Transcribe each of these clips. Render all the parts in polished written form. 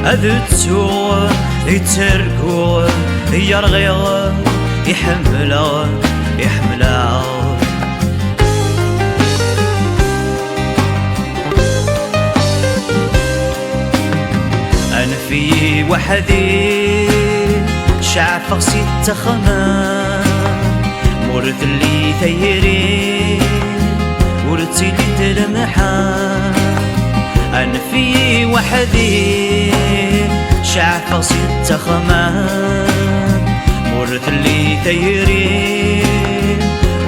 أذتو يتركو يرغي يحملا يحملا أنا في وحدي شعف ستة خمان مورد اللي ثيري ورتي لي تلمحان أنا في وحدي شعف ستة خمان مورد اللي ثيري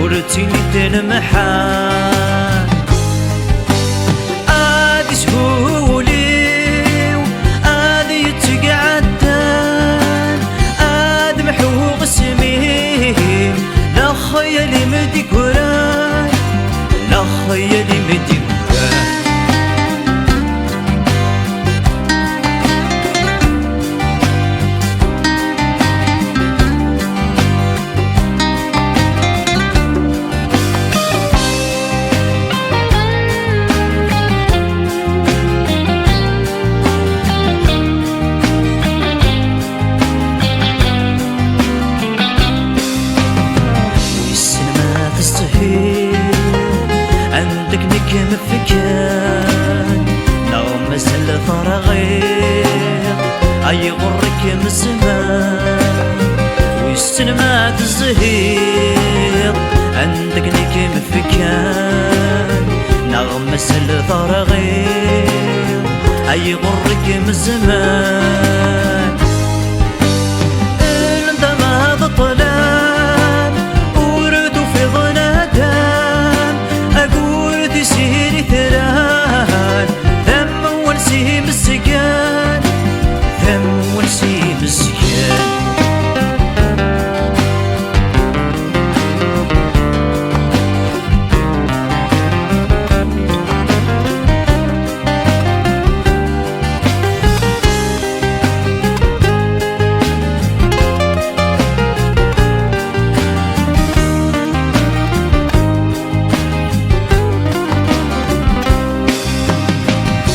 ورتي لي تلمحان آدي سهولي وآدي يتقعدان آدي محوق سمين لا خيالي مدي قران لا خيالي مدي قران عندك نكم فكان لو مسل فراغير أي غرك من الزمان والسلمات الزهير عندك نكم فكان نغمس الفراغير أي غرك من الزمان انت ما هذا طلال ورد في ظنادان أقول تسيري ثران ثم ونسيم السكان ثم ونسيم السكان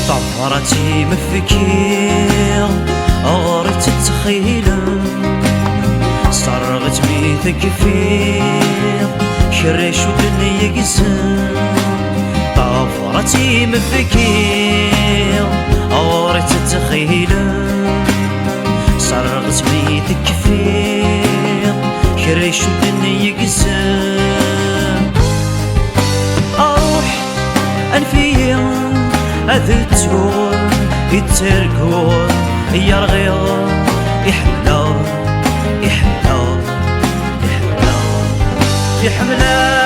طفرتي مفكير أغرت التخيلة صرغت ميث كفير شريش ودنيا قسم طفرتي مفكير أغرت التخيلة صرغت ميث كفير شريش ودنيا قسم أروح أنفيا أذتو يتركو يرغي يحملا يحملا يحملا يحملا